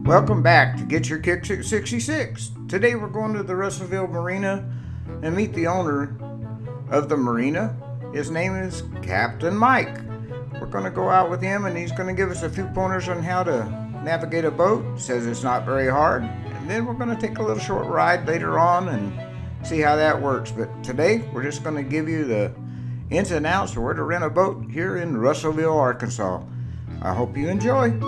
Welcome back to Get Your Kicks at 66. Today we're going to the Russellville Marina and meet the owner of the marina. His name is Captain Mike. We're going to go out with him and he's going to give us a few pointers on how to navigate a boat. Says it's not very hard. And then we're going to take a little short ride later on and see how that works. But today we're just going to give you the ins and outs of where to rent a boat here in Russellville, Arkansas. I hope you enjoy.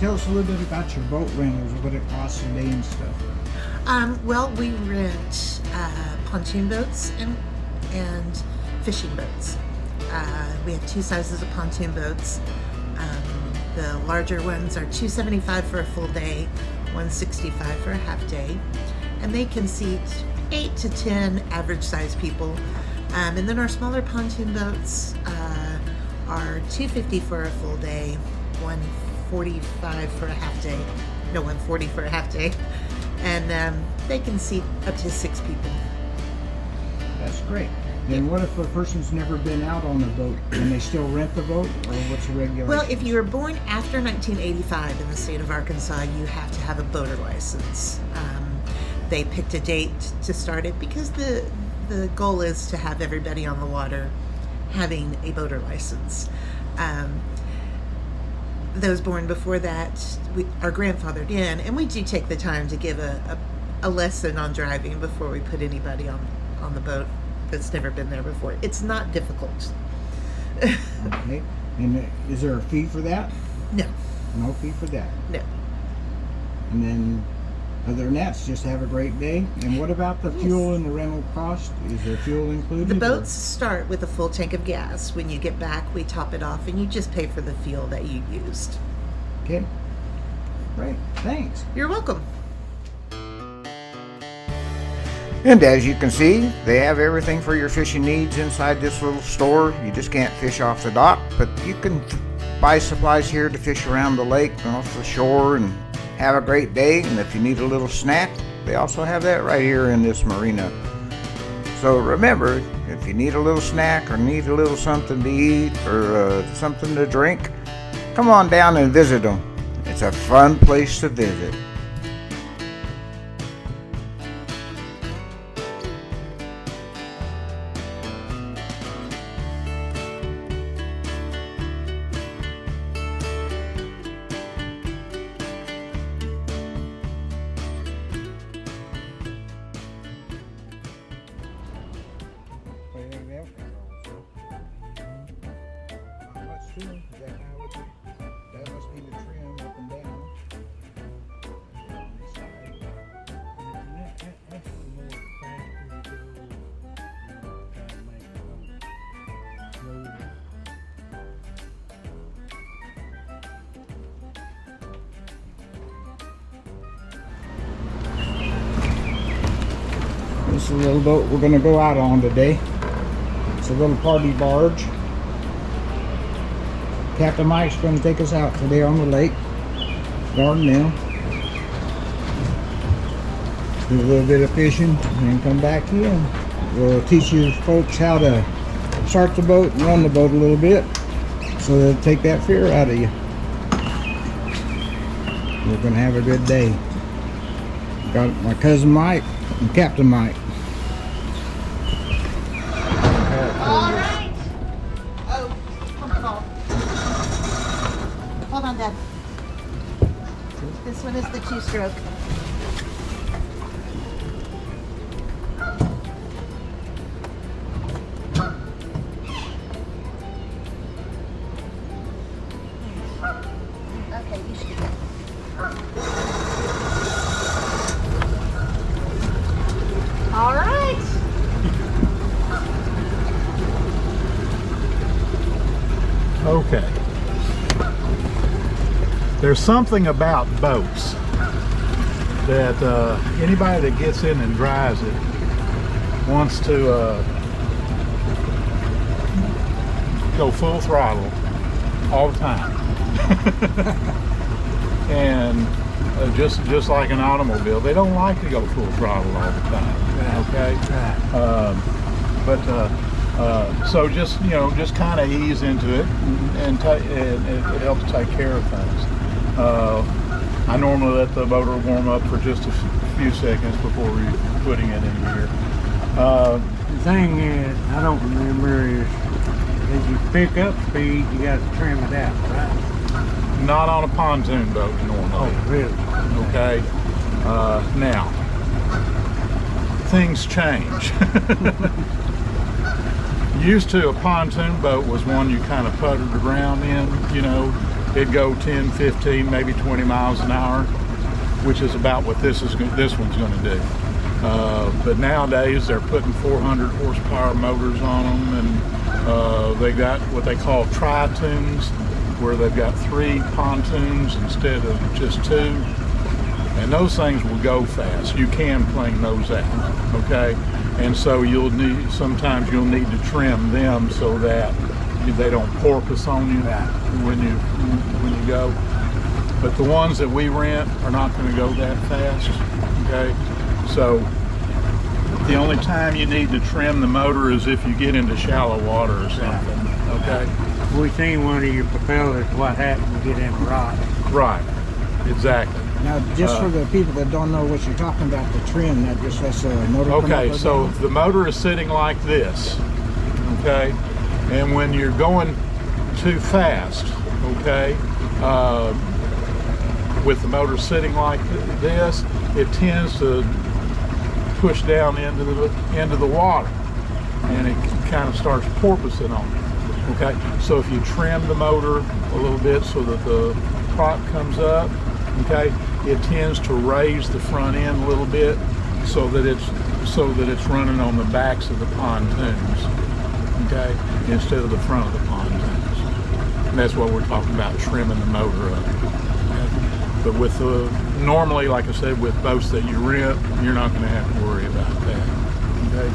Tell us a little bit about your boat rentals, what it costs a day and stuff. Well, we rent pontoon boats and fishing boats. We have two sizes of pontoon boats. The larger ones are $275 for a full day, $165 for a half day, and they can seat 8 to 10 average sized people. And then our smaller pontoon boats are $250 for a full day, $145 for a half day, no, $140 for a half day, and they can seat up to 6 people. That's great. Then what if a person's never been out on a boat? Can they still rent the boat, or what's the regulation? Well, if you were born after 1985 in the state of Arkansas, you have to have a boater license. They picked a date to start it because the goal is to have everybody on the water having a boater license. Those born before that are grandfathered in, and we do take the time to give a lesson on driving before we put anybody on the boat that's never been there before. It's not difficult. Okay. And is there a fee for that? No. No fee for that? No. And then other than that, just have a great day. And what about the fuel and the rental cost? Is there fuel included? The boats start with a full tank of gas. When you get back, we top it off, and you just pay for the fuel that you used. Okay. Great. Thanks. You're welcome. And as you can see, they have everything for your fishing needs inside this little store. You just can't fish off the dock, but you can buy supplies here to fish around the lake and off the shore and have a great day. And if you need a little snack, they also have that right here in this marina. So remember, if you need a little snack or need a little something to eat or something to drink, come on down and visit them. It's a fun place to visit. That must be the trim up and down. On the side. That's the more factory gold, trying to make it look. This is a little boat we're going to go out on today. It's a little party barge. Captain Mike's going to take us out today on the lake. Dardanelle. Do a little bit of fishing and then come back in. We'll teach you folks how to start the boat and run the boat a little bit so they'll take that fear out of you. We're going to have a good day. Got my cousin Mike and Captain Mike. All right. Oh, phone call. Hold on, Dad. This one is the 2-stroke. Okay, you should go. All right. Okay. There's something about boats that anybody that gets in and drives it wants to go full throttle all the time. And just like an automobile, they don't like to go full throttle all the time. Okay. So just just kind of ease into it, and it helps take care of things. I normally let the motor warm up for just a few seconds before putting it in gear. The thing is, I don't remember, is as you pick up speed, you got to trim it out, right? Not on a pontoon boat normally. Oh, really? Okay. Now, things change. Used to, a pontoon boat was one you kind of puttered around in, it'd go 10, 15, maybe 20 miles an hour, which is about what this one's going to do. But nowadays they're putting 400 horsepower motors on them, and they got what they call tri-toons, where they've got 3 pontoons instead of just 2. And those things will go fast. You can plane those out, okay? And so sometimes you'll need to trim them so that they don't porpoise on you when you go. But the ones that we rent are not going to go that fast, okay? So the only time you need to trim the motor is if you get into shallow water or something, okay? We seen one of your propellers, what happened to get in a rock. Right, exactly. Now, just for the people that don't know what you're talking about, the trim, that just lets the motor come up Okay, or so down? the motor is sitting like this, okay? And when you're going too fast, okay, with the motor sitting like this, it tends to push down into the water, and it kind of starts porpoising on you. Okay, so if you trim the motor a little bit so that the prop comes up, okay, it tends to raise the front end a little bit so that it's running on the backs of the pontoons, okay, instead of the front of the pontoons. And that's what we're talking about, trimming the motor up. Okay? But with normally, like I said, with boats that you rent, you're not going to have to worry about that. Okay.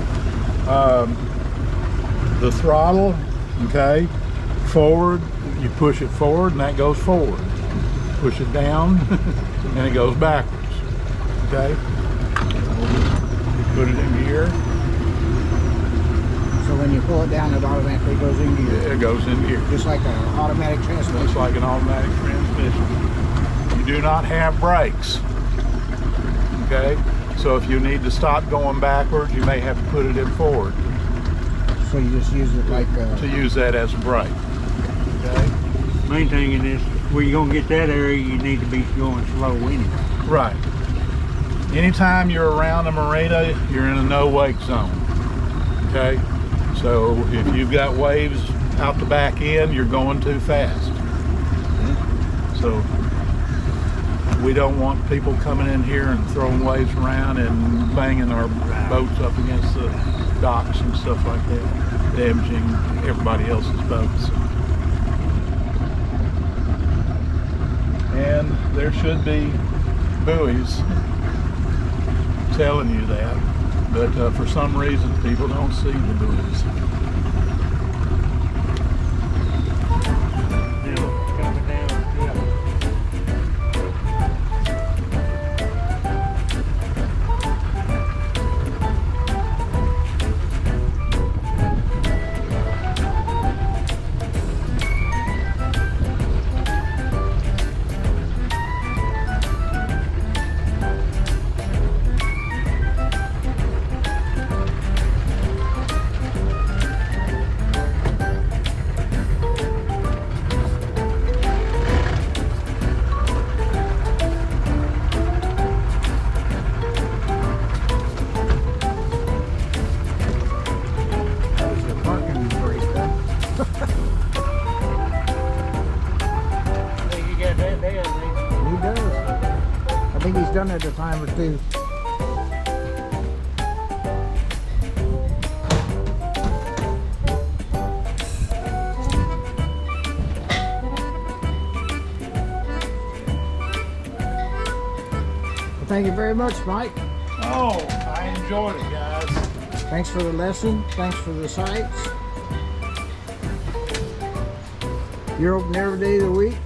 The throttle. Okay, forward, you push it forward and that goes forward. Push it down and it goes backwards. Okay, you put it in gear. So when you pull it down, it automatically goes in gear. It goes in gear. Just like an automatic transmission. Just like an automatic transmission. You do not have brakes. Okay, so if you need to stop going backwards, you may have to put it in forward. So you just use it like to use that as a brake. Okay. Main thing in this, where you're gonna get that area, you need to be going slow anyway. Right. Anytime you're around a marina, you're in a no wake zone. Okay. So if you've got waves out the back end, you're going too fast. So we don't want people coming in here and throwing waves around and banging our boats up against the docks and stuff like that, damaging everybody else's boats. And there should be buoys telling you that. But for some reason, people don't see the buoys. Coming down, yeah. There's the parking brake, huh? I think you got that down, Nick. He does. I think he's done it a time or two. Well, thank you very much, Mike. Oh, I enjoyed it, guys. Thanks for the lesson. Thanks for the sights. You're open every day of the week.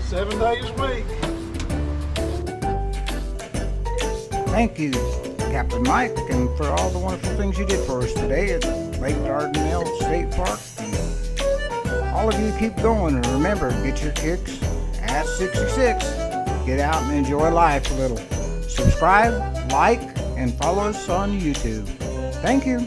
7 days a week. Thank you, Captain Mike, and for all the wonderful things you did for us today at Lake Dardanelle State Park. And all of you keep going, and remember, get your kicks at 66. Get out and enjoy life a little. Subscribe, like, and follow us on YouTube. Thank you.